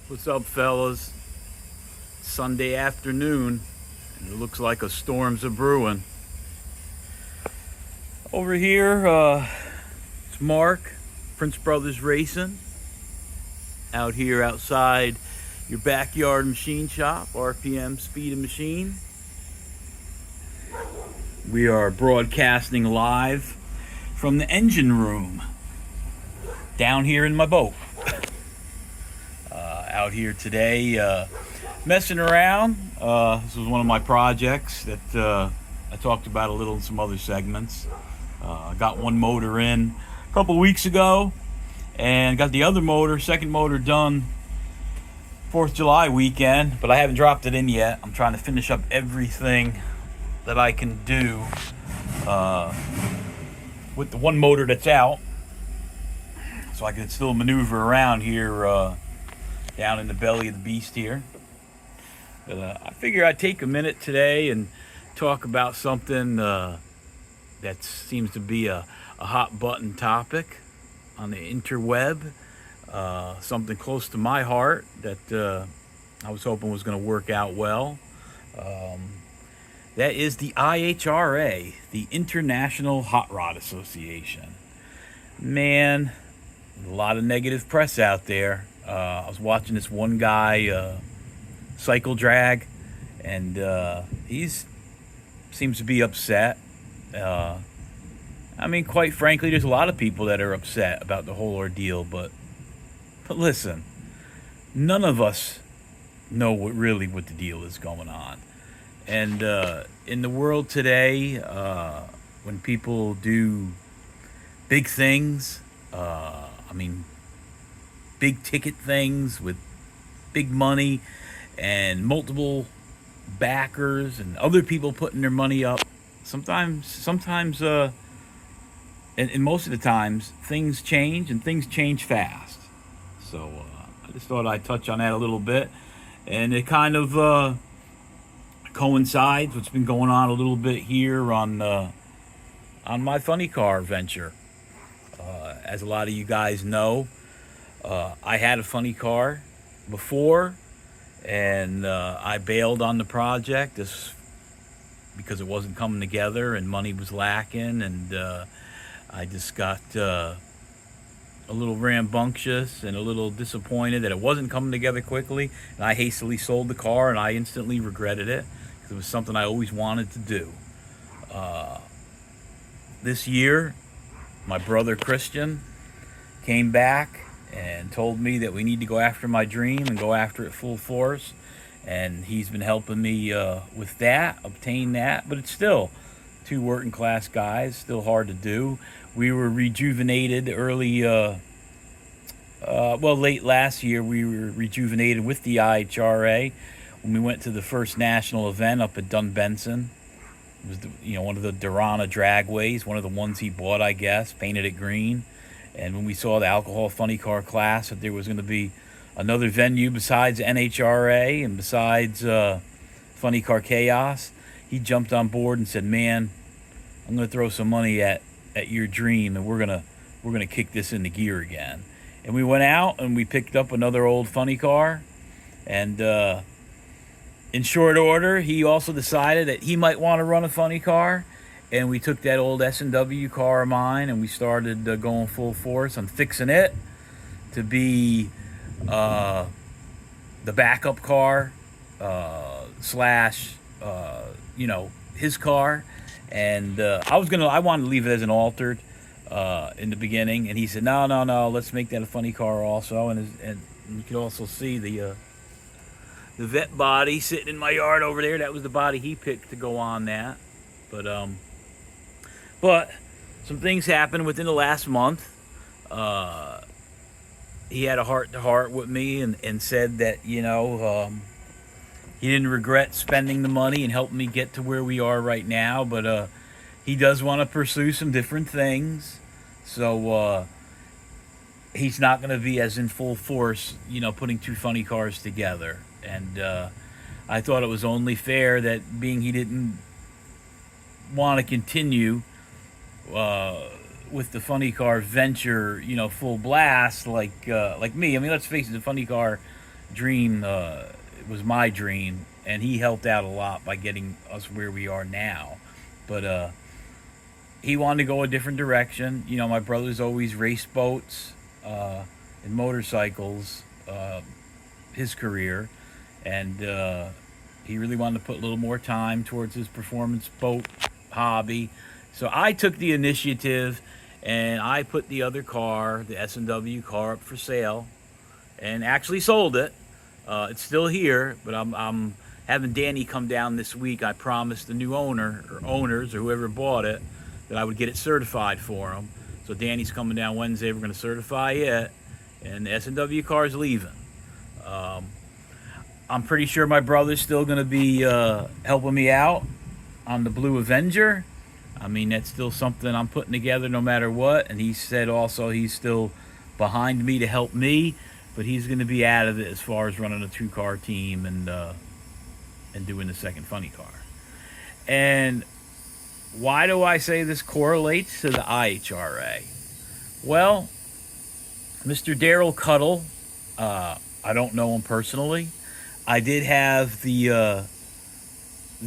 What's up, fellas? Sunday afternoon, and it looks like a storm's a brewing. Over here, it's Mark, Prince Brothers Racing, out here outside your backyard machine shop, RPM Speed and Machine. We are broadcasting live from the engine room down here in my boat. Out here today, messing around. This was one of my projects that I talked about a little in some other segments. I got one motor in a couple weeks ago, and got the other motor, second motor, done 4th of July weekend, but I haven't dropped it in yet. I'm trying to finish up everything that I can do with the one motor that's out, so I can still maneuver around here down in the belly of the beast here. But I figure I'd take a minute today and talk about something that seems to be a hot button topic on the interweb. Something close to my heart that I was hoping was going to work out well. That is the IHRA, the International Hot Rod Association. Man, a lot of negative press out there. I was watching this one guy cycle drag, and seems to be upset. I mean, quite frankly, there's a lot of people that are upset about the whole ordeal, but listen, none of us know what the deal is going on. And in the world today, when people do big things, big ticket things with big money and multiple backers and other people putting their money up, sometimes and most of the times things change, and things change fast. So I just thought I'd touch on that a little bit, and it kind of coincides what's been going on a little bit here on my funny car venture. As a lot of you guys know, I had a funny car before, and I bailed on the project because it wasn't coming together and money was lacking, and I just got a little rambunctious and a little disappointed that it wasn't coming together quickly, and I hastily sold the car, and I instantly regretted it because it was something I always wanted to do. This year, my brother Christian came back and told me that we need to go after my dream and go after it full force, and he's been helping me with that, obtain that. But it's still two working class guys, still hard to do. We were rejuvenated late last year. We were rejuvenated with the IHRA when we went to the first national event up at Dunbenson. It was one of the Durana dragways, one of the ones he bought, I guess, painted it green. And when we saw the alcohol funny car class, that there was going to be another venue besides NHRA and besides Funny Car Chaos, he jumped on board and said, "Man, I'm going to throw some money at your dream, and we're gonna kick this into gear again." And we went out and we picked up another old funny car, and in short order, he also decided that he might want to run a funny car. And we took that old S&W car of mine, and we started going full force on fixing it to be the backup car slash his car. And I wanted to leave it as an altered in the beginning, and he said, no, let's make that a funny car also. And you can also see the vet body sitting in my yard over there. That was the body he picked to go on that. But some things happened within the last month. He had a heart-to-heart with me and said that, he didn't regret spending the money and helping me get to where we are right now, but he does want to pursue some different things. So he's not going to be as in full force, putting two funny cars together. And I thought it was only fair that, being he didn't want to continue with the funny car venture, full blast like me. I mean, let's face it, the funny car dream it was my dream, and he helped out a lot by getting us where we are now. But he wanted to go a different direction. You know, my brother's always raced boats and motorcycles his career, and he really wanted to put a little more time towards his performance boat hobby. So I took the initiative, and I put the other car, the S&W car, up for sale, and actually sold it. It's still here, but I'm having Danny come down this week. I promised the new owner or owners or whoever bought it that I would get it certified for them. So Danny's coming down Wednesday. We're going to certify it, and the S&W car is leaving. I'm pretty sure my brother's still going to be helping me out on the Blue Avenger. I mean, that's still something I'm putting together no matter what. And he said also he's still behind me to help me, but he's going to be out of it as far as running a two-car team and doing the second funny car. And why do I say this correlates to the IHRA? Well, Mr. Daryl Cuddle, I don't know him personally. I did have the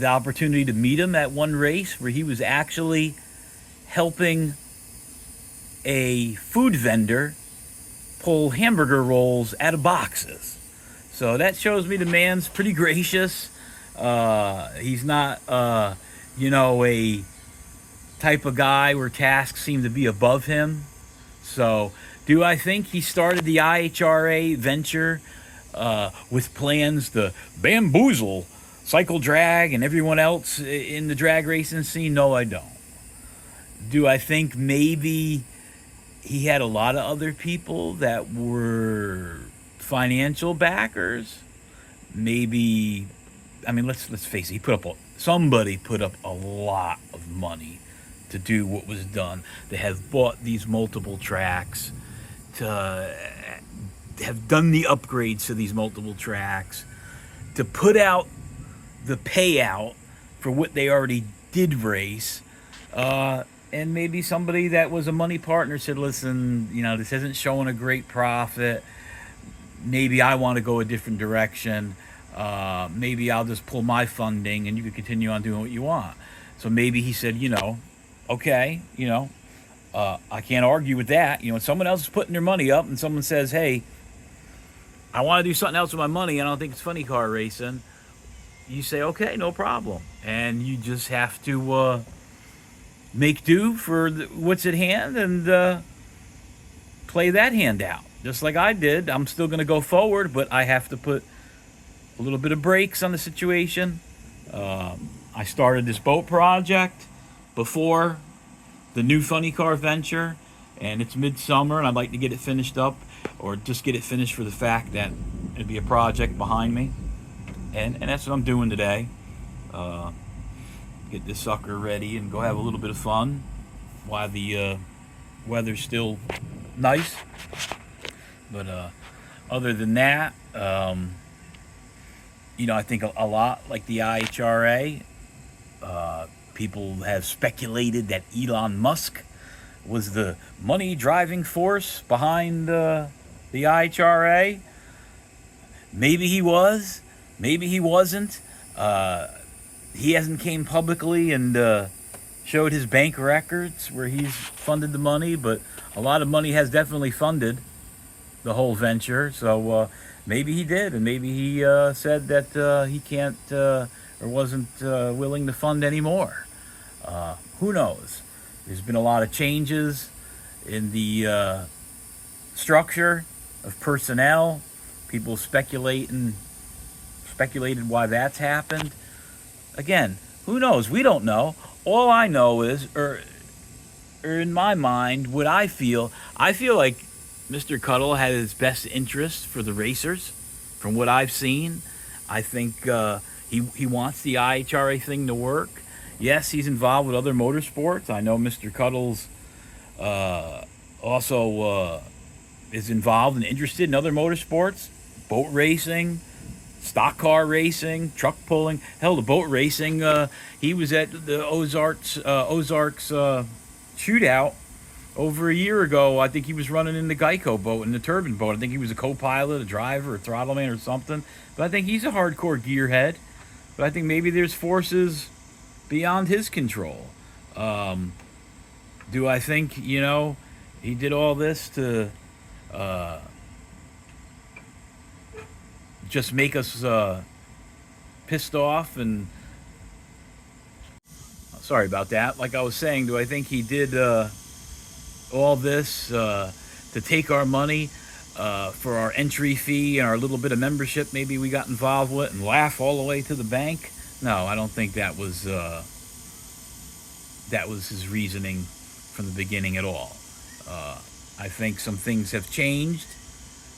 opportunity to meet him at one race where he was actually helping a food vendor pull hamburger rolls out of boxes. So that shows me the man's pretty gracious. He's not, a type of guy where tasks seem to be above him. So do I think he started the IHRA venture with plans to bamboozle Cycle Drag and everyone else in the drag racing scene? No, I don't. Do I think maybe he had a lot of other people that were financial backers? Maybe. I mean, let's face it. Somebody put up a lot of money to do what was done. They have bought these multiple tracks, to have done the upgrades to these multiple tracks, to put out the payout for what they already did race. And maybe somebody that was a money partner said, listen, this isn't showing a great profit. Maybe I want to go a different direction. Maybe I'll just pull my funding and you can continue on doing what you want. So maybe he said, okay, I can't argue with that. When someone else is putting their money up and someone says, hey, I want to do something else with my money, I don't think it's funny car racing, you say, okay, no problem. And you just have to make do for what's at hand and play that hand out. Just like I did. I'm still going to go forward, but I have to put a little bit of brakes on the situation. I started this boat project before the new funny car venture, and it's midsummer, and I'd like to get it finished up, or just get it finished for the fact that it'd be a project behind me. And that's what I'm doing today. Get this sucker ready and go have a little bit of fun while the weather's still nice. But other than that, I think a lot like the IHRA, people have speculated that Elon Musk was the money driving force behind the IHRA. Maybe he was, maybe he wasn't. He hasn't came publicly and showed his bank records where he's funded the money, but a lot of money has definitely funded the whole venture. So maybe he did, and maybe he said that he can't or wasn't willing to fund anymore. Who knows? There's been a lot of changes in the structure of personnel. People speculated why that's happened. Again, who knows? We don't know. All I know is, or in my mind, what I feel like Mr. Cuddle had his best interest for the racers. From what I've seen, I think he wants the IHRA thing to work. Yes, he's involved with other motorsports. I know Mr. Cuddles also is involved and interested in other motorsports, boat racing, stock car racing, truck pulling. Hell, the boat racing. He was at the Ozarks shootout over a year ago, I think he was running in the Geico boat, in the turbine boat. I think he was a co-pilot, a driver, a throttle man or something. But I think he's a hardcore gearhead. But I think maybe there's forces beyond his control. Do I think, he did all this to just make us pissed off? And sorry about that. Like I was saying, do I think he did all this to take our money for our entry fee and our little bit of membership maybe we got involved with, and laugh all the way to the bank? No, I don't think that was his reasoning from the beginning at all. I think some things have changed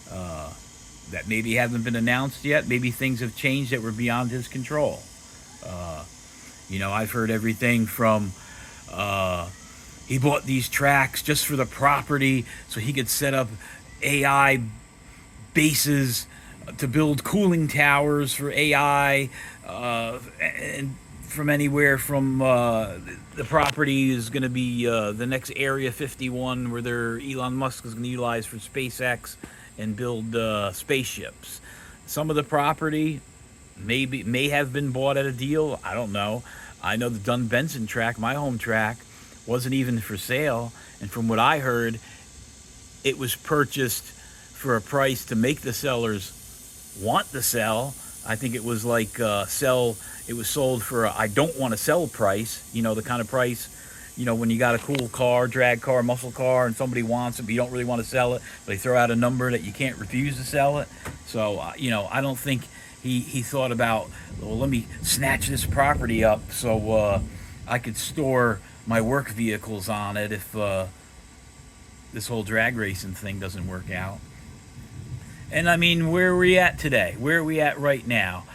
that maybe haven't been announced yet. Maybe things have changed that were beyond his control. I've heard everything from he bought these tracks just for the property so he could set up AI bases to build cooling towers for AI, and from anywhere from the property is going to be the next Area 51, where Elon Musk is going to utilize for SpaceX and build spaceships. Some of the property may have been bought at a deal. I don't know. I know the Dunn Benson track, my home track, wasn't even for sale, and from what I heard, it was purchased for a price to make the sellers want to sell. I think it was like it was sold for a I don't want to sell price, the kind of price, when you got a cool car, drag car, muscle car, and somebody wants it, but you don't really want to sell it, but they throw out a number that you can't refuse to sell it. So, I don't think he thought about, well, let me snatch this property up so I could store my work vehicles on it if this whole drag racing thing doesn't work out. And I mean, where are we at today? Where are we at right now?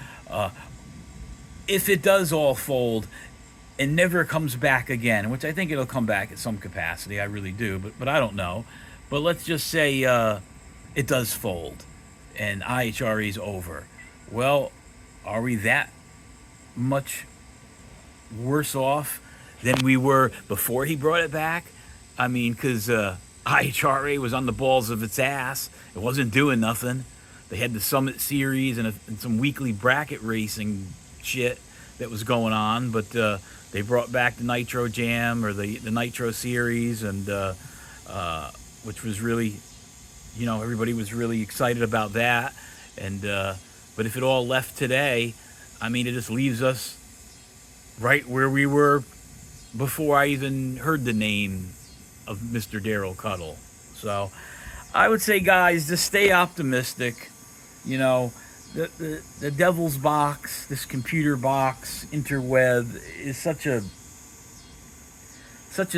If it does all fold and never comes back again, which I think it'll come back at some capacity, I really do, but I don't know. But let's just say it does fold and IHRA is over. Well, are we that much worse off than we were before he brought it back? I mean, because IHRA was on the balls of its ass. It wasn't doing nothing. They had the Summit Series and some weekly bracket racing shit that was going on, but they brought back the Nitro Jam, or the Nitro Series, and which was really, everybody was really excited about that. And but if it all left today, I mean, it just leaves us right where we were before I even heard the name of Mr. Daryl Cuddle. So I would say, guys, just stay optimistic. The devil's box, this computer box, interweb, is such a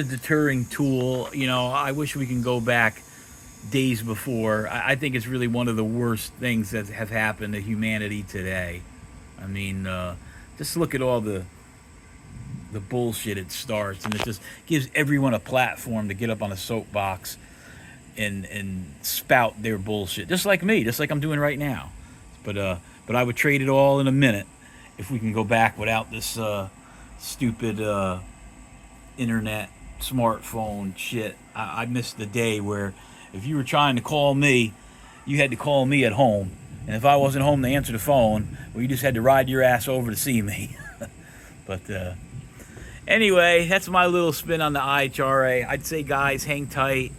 deterring tool. I wish we can go back days before. I think it's really one of the worst things that have happened to humanity today. I mean, just look at all the bullshit it starts, and it just gives everyone a platform to get up on a soapbox and spout their bullshit, just like me, just like I'm doing right now. But I would trade it all in a minute if we can go back without this stupid internet smartphone shit. I miss the day where if you were trying to call me, you had to call me at home, and if I wasn't home to answer the phone, well, you just had to ride your ass over to see me. But anyway, that's my little spin on the IHRA. I'd say, guys, hang tight.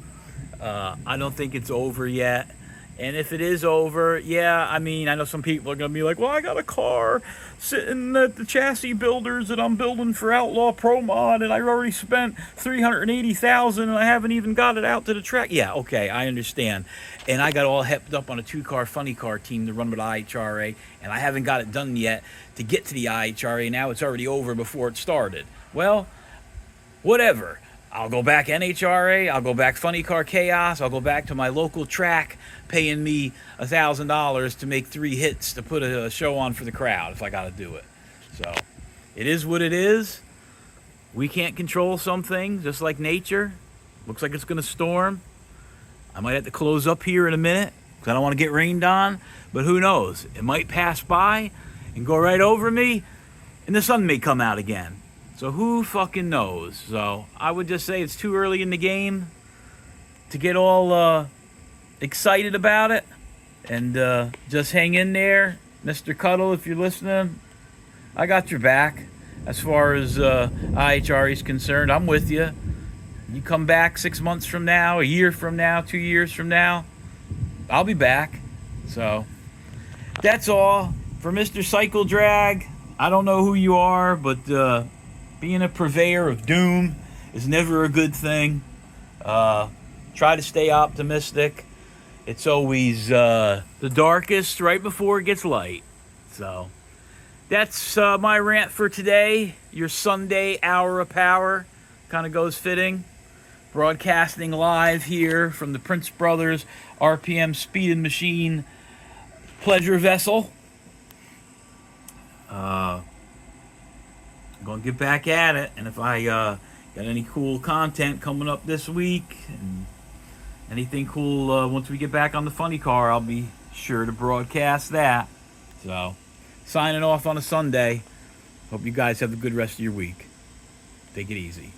I don't think it's over yet. And if it is over, yeah, I mean, I know some people are going to be like, well, I got a car sitting at the chassis builders that I'm building for Outlaw Pro Mod, and I already spent $380,000 and I haven't even got it out to the track. Yeah, okay, I understand. And I got all hepped up on a 2-car funny car team to run with IHRA, and I haven't got it done yet to get to the IHRA. Now it's already over before it started. Well, whatever. I'll go back NHRA, I'll go back Funny Car Chaos, I'll go back to my local track paying me $1,000 to make 3 hits to put a show on for the crowd if I got to do it. So, it is what it is. We can't control some things, just like nature. Looks like it's going to storm. I might have to close up here in a minute because I don't want to get rained on, but who knows? It might pass by and go right over me, and the sun may come out again. So who fucking knows? So I would just say it's too early in the game to get all excited about it. And just hang in there, Mr. Cuddle, if you're listening. I got your back as far as IHRA is concerned. I'm with you. You come back 6 months from now, a year from now, 2 years from now, I'll be back. So that's all for Mr. Cycle Drag. I don't know who you are, but being a purveyor of doom is never a good thing. Try to stay optimistic. It's always the darkest right before it gets light. So that's my rant for today. Your Sunday hour of power kind of goes fitting. Broadcasting live here from the Prince Brothers RPM Speed and Machine pleasure vessel. I'm going to get back at it. And if I got any cool content coming up this week and anything cool once we get back on the funny car, I'll be sure to broadcast that. So, signing off on a Sunday. Hope you guys have a good rest of your week. Take it easy.